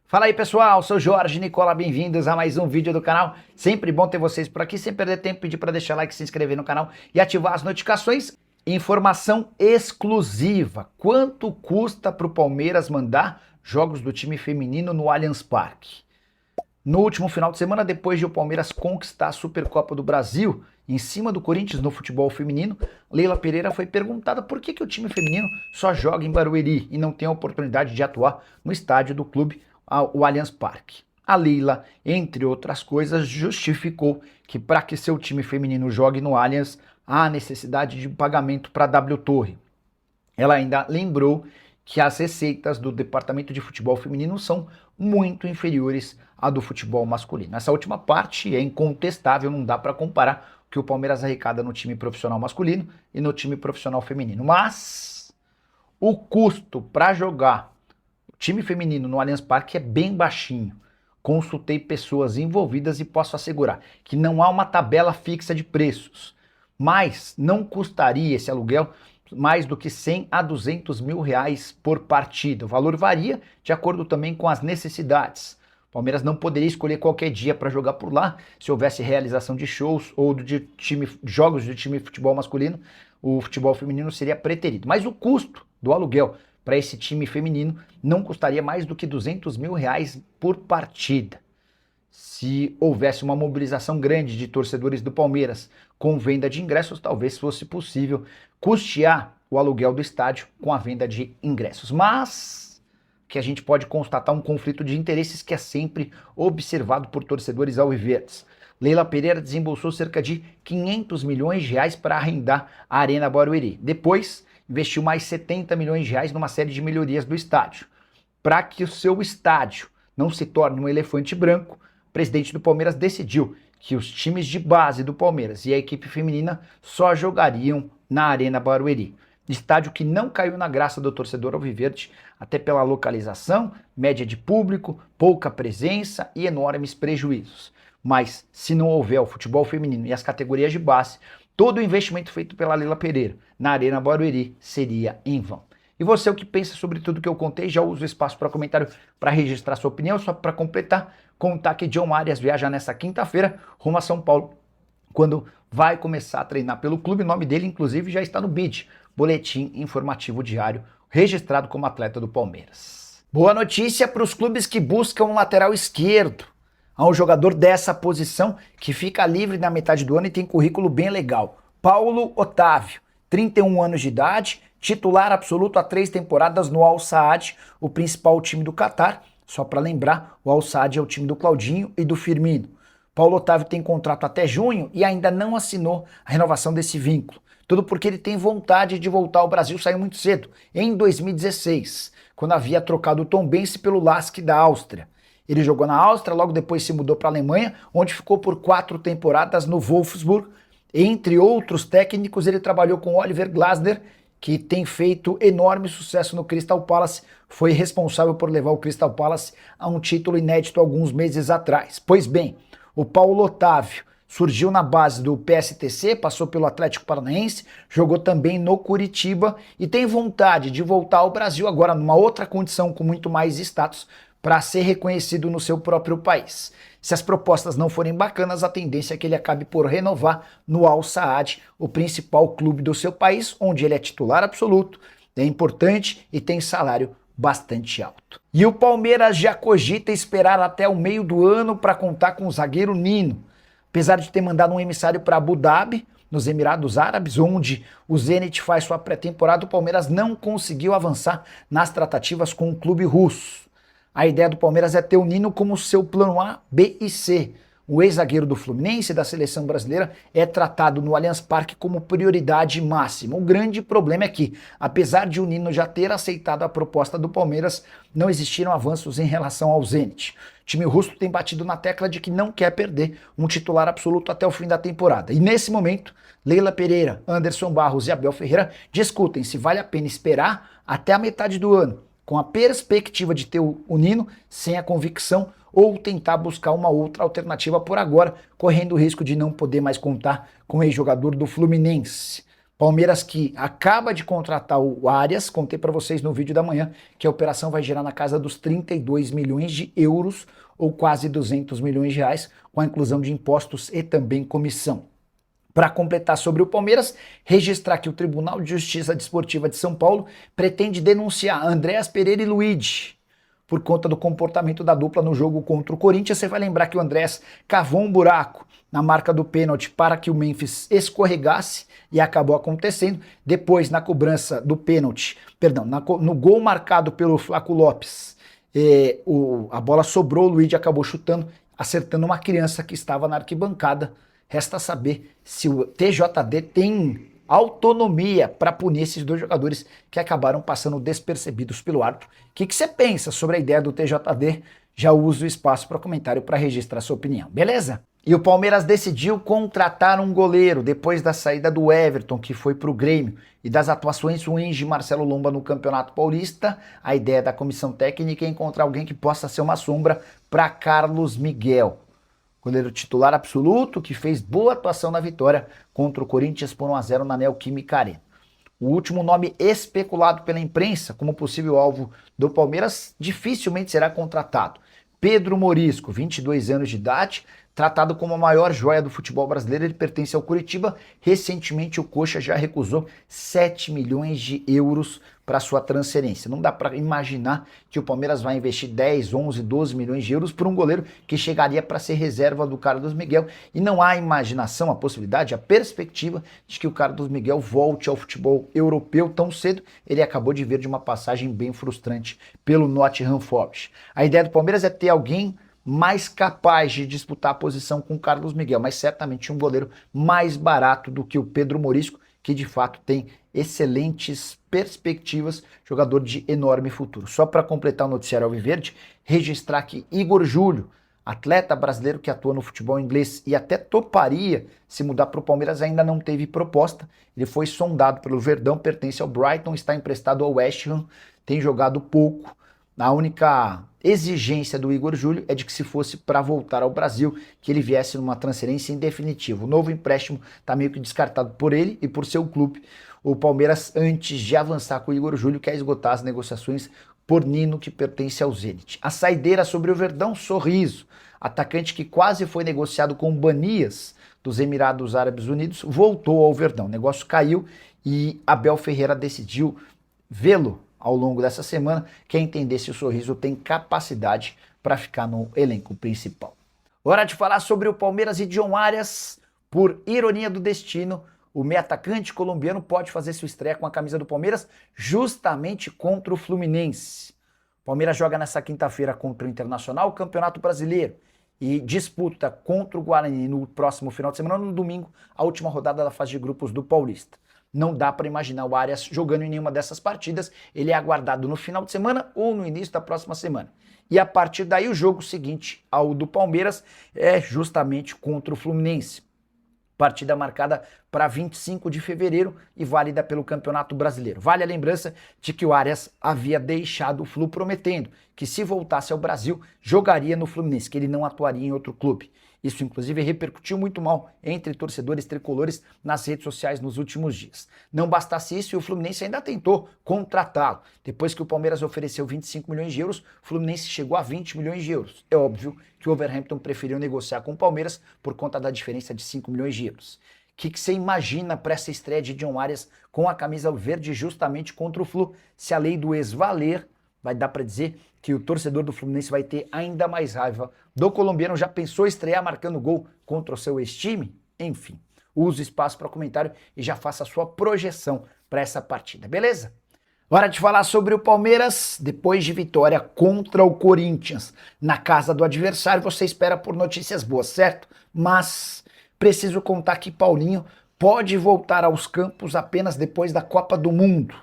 Fala aí pessoal, sou Jorge Nicola, bem-vindos a mais um vídeo do canal. Sempre bom ter vocês por aqui, sem perder tempo, pedir para deixar like, se inscrever no canal e ativar as notificações. Informação exclusiva, quanto custa para o Palmeiras mandar jogos do time feminino no Allianz Parque? No último final de semana, depois de o Palmeiras conquistar a Supercopa do Brasil, em cima do Corinthians no futebol feminino, Leila Pereira foi perguntada por que o time feminino só joga em Barueri e não tem a oportunidade de atuar no estádio do clube, o Allianz Parque. A Leila, entre outras coisas, justificou que para que seu time feminino jogue no Allianz, há necessidade de pagamento para a W Torre. Ela ainda lembrou que as receitas do departamento de futebol feminino são muito inferiores à do futebol masculino. Essa última parte é incontestável, não dá para comparar o que o Palmeiras arrecada no time profissional masculino e no time profissional feminino. Mas o custo para jogar o time feminino no Allianz Parque é bem baixinho. Consultei pessoas envolvidas e posso assegurar que não há uma tabela fixa de preços, mas não custaria esse aluguel mais do que 100 a 200 mil reais por partida. O valor varia de acordo também com as necessidades. O Palmeiras não poderia escolher qualquer dia para jogar por lá. Se houvesse realização de shows ou de jogos de time de futebol masculino, o futebol feminino seria preterido. Mas o custo do aluguel para esse time feminino não custaria mais do que 200 mil reais por partida. Se houvesse uma mobilização grande de torcedores do Palmeiras com venda de ingressos, talvez fosse possível custear o aluguel do estádio com a venda de ingressos. Mas que a gente pode constatar um conflito de interesses que é sempre observado por torcedores alviverdes. Leila Pereira desembolsou cerca de 500 milhões de reais para arrendar a Arena Barueri. Depois, investiu mais 70 milhões de reais numa série de melhorias do estádio. Para que o seu estádio não se torne um elefante branco, o presidente do Palmeiras decidiu que os times de base do Palmeiras e a equipe feminina só jogariam na Arena Barueri. Estádio que não caiu na graça do torcedor alviverde, até pela localização, média de público, pouca presença e enormes prejuízos. Mas se não houver o futebol feminino e as categorias de base, todo o investimento feito pela Leila Pereira na Arena Barueri seria em vão. E você, o que pensa sobre tudo que eu contei? Já usa o espaço para comentário para registrar sua opinião. Só para completar, contar que John Arias viaja nessa quinta-feira rumo a São Paulo, quando vai começar a treinar pelo clube. O nome dele, inclusive, já está no BID, Boletim Informativo Diário, registrado como atleta do Palmeiras. Boa notícia para os clubes que buscam um lateral esquerdo. Há um jogador dessa posição que fica livre na metade do ano e tem currículo bem legal. Paulo Otávio, 31 anos de idade, titular absoluto há 3 temporadas no Al Saad, o principal time do Catar. Só para lembrar, o Al Saad é o time do Claudinho e do Firmino. Paulo Otávio tem contrato até junho e ainda não assinou a renovação desse vínculo. Tudo porque ele tem vontade de voltar ao Brasil, saiu muito cedo, em 2016, quando havia trocado o Tombense pelo LASK da Áustria. Ele jogou na Áustria, logo depois se mudou para a Alemanha, onde ficou por 4 temporadas no Wolfsburg. Entre outros técnicos, ele trabalhou com Oliver Glasner, que tem feito enorme sucesso no Crystal Palace, foi responsável por levar o Crystal Palace a um título inédito alguns meses atrás. Pois bem, o Paulo Otávio surgiu na base do PSTC, passou pelo Atlético Paranaense, jogou também no Curitiba e tem vontade de voltar ao Brasil agora numa outra condição com muito mais status para ser reconhecido no seu próprio país. Se as propostas não forem bacanas, a tendência é que ele acabe por renovar no Al Saad, o principal clube do seu país, onde ele é titular absoluto, é importante e tem salário bastante alto. E o Palmeiras já cogita esperar até o meio do ano para contar com o zagueiro Nino. Apesar de ter mandado um emissário para Abu Dhabi, nos Emirados Árabes, onde o Zenit faz sua pré-temporada, o Palmeiras não conseguiu avançar nas tratativas com o clube russo. A ideia do Palmeiras é ter o Nino como seu plano A, B e C. O ex-zagueiro do Fluminense e da seleção brasileira é tratado no Allianz Parque como prioridade máxima. O grande problema é que, apesar de o Nino já ter aceitado a proposta do Palmeiras, não existiram avanços em relação ao Zenit. O time russo tem batido na tecla de que não quer perder um titular absoluto até o fim da temporada. E nesse momento, Leila Pereira, Anderson Barros e Abel Ferreira discutem se vale a pena esperar até a metade do ano, com a perspectiva de ter o Nino sem a convicção, ou tentar buscar uma outra alternativa por agora, correndo o risco de não poder mais contar com o ex-jogador do Fluminense. Palmeiras que acaba de contratar o Arias, contei para vocês no vídeo da manhã que a operação vai girar na casa dos 32 milhões de euros ou quase 200 milhões de reais, com a inclusão de impostos e também comissão. Para completar sobre o Palmeiras, registrar que o Tribunal de Justiça Desportiva de São Paulo pretende denunciar Andréas Pereira e Luigi por conta do comportamento da dupla no jogo contra o Corinthians. Você vai lembrar que o Andréas cavou um buraco na marca do pênalti para que o Memphis escorregasse e acabou acontecendo. Depois, na cobrança do pênalti, no gol marcado pelo Flaco Lopes, a bola sobrou, o Luigi acabou chutando, acertando uma criança que estava na arquibancada. Resta saber se o TJD tem autonomia para punir esses dois jogadores que acabaram passando despercebidos pelo árbitro. O que você pensa sobre a ideia do TJD? Já uso o espaço para comentário para registrar sua opinião, beleza? E o Palmeiras decidiu contratar um goleiro depois da saída do Everton, que foi para o Grêmio, e das atuações ruins de Marcelo Lomba no Campeonato Paulista. A ideia da comissão técnica é encontrar alguém que possa ser uma sombra para Carlos Miguel, goleiro titular absoluto, que fez boa atuação na vitória contra o Corinthians por 1-0 na Neoquímica Arena. O último nome especulado pela imprensa como possível alvo do Palmeiras dificilmente será contratado. Pedro Morisco, 22 anos de idade, tratado como a maior joia do futebol brasileiro, ele pertence ao Curitiba. Recentemente o Coxa já recusou 7 milhões de euros para sua transferência. Não dá para imaginar que o Palmeiras vai investir 10, 11, 12 milhões de euros por um goleiro que chegaria para ser reserva do Carlos Miguel. E não há imaginação, a possibilidade, a perspectiva de que o Carlos Miguel volte ao futebol europeu tão cedo. Ele acabou de vir de uma passagem bem frustrante pelo Nottingham Forest. A ideia do Palmeiras é ter alguém mais capaz de disputar a posição com o Carlos Miguel, mas certamente um goleiro mais barato do que o Pedro Morisco, que de fato tem excelentes perspectivas, jogador de enorme futuro. Só para completar o noticiário alviverde, registrar que Igor Júlio, atleta brasileiro que atua no futebol inglês e até toparia se mudar para o Palmeiras, ainda não teve proposta. Ele foi sondado pelo Verdão, pertence ao Brighton, está emprestado ao West Ham, tem jogado pouco. A única exigência do Igor Júlio é de que se fosse para voltar ao Brasil, que ele viesse numa transferência em definitivo. O novo empréstimo está meio que descartado por ele e por seu clube. O Palmeiras, antes de avançar com o Igor Júlio, quer esgotar as negociações por Nino, que pertence ao Zenit. A saideira sobre o Verdão, Sorriso, atacante que quase foi negociado com o Banias dos Emirados Árabes Unidos, voltou ao Verdão. O negócio caiu e Abel Ferreira decidiu vê-lo ao longo dessa semana, quer entender se o Sorriso tem capacidade para ficar no elenco principal. Hora de falar sobre o Palmeiras e John Arias. Por ironia do destino, o meio atacante colombiano pode fazer sua estreia com a camisa do Palmeiras justamente contra o Fluminense. O Palmeiras joga nessa quinta-feira contra o Internacional, o Campeonato Brasileiro, e disputa contra o Guarani no próximo final de semana, no domingo, a última rodada da fase de grupos do Paulista. Não dá para imaginar o Arias jogando em nenhuma dessas partidas. Ele é aguardado no final de semana ou no início da próxima semana. E a partir daí o jogo seguinte ao do Palmeiras é justamente contra o Fluminense. Partida marcada para 25 de fevereiro e válida pelo Campeonato Brasileiro. Vale a lembrança de que o Arias havia deixado o Flu prometendo que se voltasse ao Brasil jogaria no Fluminense, que ele não atuaria em outro clube. Isso, inclusive, repercutiu muito mal entre torcedores tricolores nas redes sociais nos últimos dias. Não bastasse isso, e o Fluminense ainda tentou contratá-lo. Depois que o Palmeiras ofereceu 25 milhões de euros, o Fluminense chegou a 20 milhões de euros. É óbvio que o Wolverhampton preferiu negociar com o Palmeiras por conta da diferença de 5 milhões de euros. O que você imagina para essa estreia de John Arias com a camisa verde justamente contra o Flu? Se a lei do ex valer, vai dar para dizer que o torcedor do Fluminense vai ter ainda mais raiva do colombiano. Já pensou estrear marcando gol contra o seu ex-time? Enfim, use o espaço para comentário e já faça a sua projeção para essa partida, beleza? Hora de falar sobre o Palmeiras. Depois de vitória contra o Corinthians na casa do adversário, você espera por notícias boas, certo? Mas preciso contar que Paulinho pode voltar aos campos apenas depois da Copa do Mundo.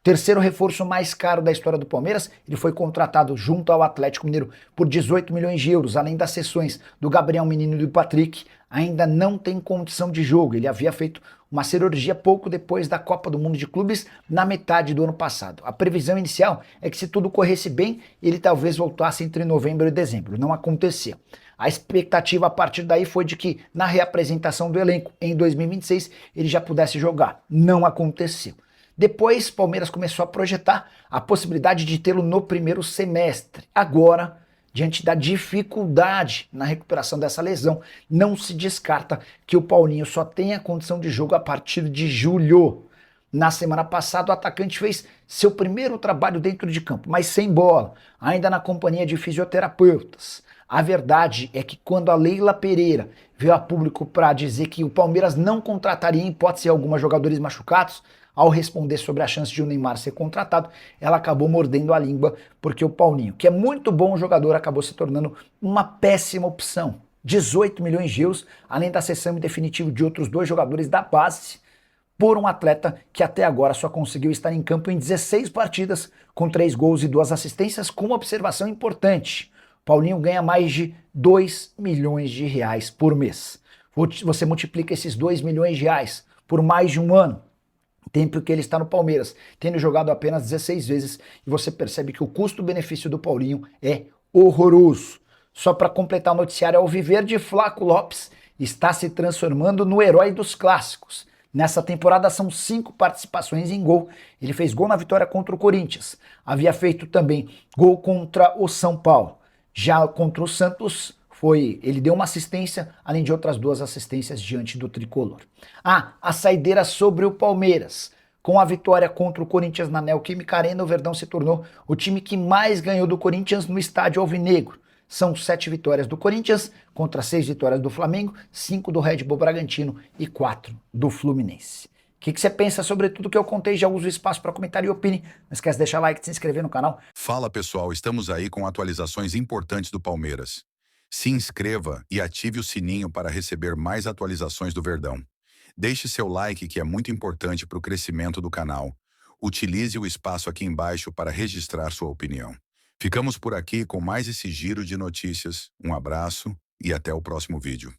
Terceiro reforço mais caro da história do Palmeiras, ele foi contratado junto ao Atlético Mineiro por 18 milhões de euros, além das cessões do Gabriel Menino e do Patrick, ainda não tem condição de jogo. Ele havia feito uma cirurgia pouco depois da Copa do Mundo de Clubes, na metade do ano passado. A previsão inicial é que, se tudo corresse bem, ele talvez voltasse entre novembro e dezembro. Não aconteceu. A expectativa a partir daí foi de que, na reapresentação do elenco em 2026, ele já pudesse jogar. Não aconteceu. Depois, Palmeiras começou a projetar a possibilidade de tê-lo no primeiro semestre. Agora, diante da dificuldade na recuperação dessa lesão, não se descarta que o Paulinho só tenha condição de jogo a partir de julho. Na semana passada, o atacante fez seu primeiro trabalho dentro de campo, mas sem bola, ainda na companhia de fisioterapeutas. A verdade é que, quando a Leila Pereira veio a público para dizer que o Palmeiras não contrataria em hipótese alguma jogadores machucados, ao responder sobre a chance de o Neymar ser contratado, ela acabou mordendo a língua, porque o Paulinho, que é muito bom jogador, acabou se tornando uma péssima opção. 18 milhões de euros, além da cessão em definitivo de outros 2 jogadores da base, por um atleta que até agora só conseguiu estar em campo em 16 partidas, com 3 gols e 2 assistências, com uma observação importante. Paulinho ganha mais de 2 milhões de reais por mês. Você multiplica esses 2 milhões de reais por mais de um ano, tempo que ele está no Palmeiras, tendo jogado apenas 16 vezes, e você percebe que o custo-benefício do Paulinho é horroroso. Só para completar o noticiário, ao viver de Flaco Lopes, está se transformando no herói dos clássicos. Nessa temporada são 5 participações em gol. Ele fez gol na vitória contra o Corinthians. Havia feito também gol contra o São Paulo. Já contra o Santos, ele deu uma assistência, além de outras 2 assistências diante do tricolor. A saideira sobre o Palmeiras. Com a vitória contra o Corinthians na Neoquímica Arena, o Verdão se tornou o time que mais ganhou do Corinthians no estádio alvinegro. São 7 vitórias do Corinthians contra 6 vitórias do Flamengo, 5 do Red Bull Bragantino e 4 do Fluminense. O que você pensa sobre tudo que eu contei? Já uso o espaço para comentário e opine. Não esquece de deixar like e se inscrever no canal. Fala pessoal, estamos aí com atualizações importantes do Palmeiras. Se inscreva e ative o sininho para receber mais atualizações do Verdão. Deixe seu like, que é muito importante para o crescimento do canal. Utilize o espaço aqui embaixo para registrar sua opinião. Ficamos por aqui com mais esse giro de notícias. Um abraço e até o próximo vídeo.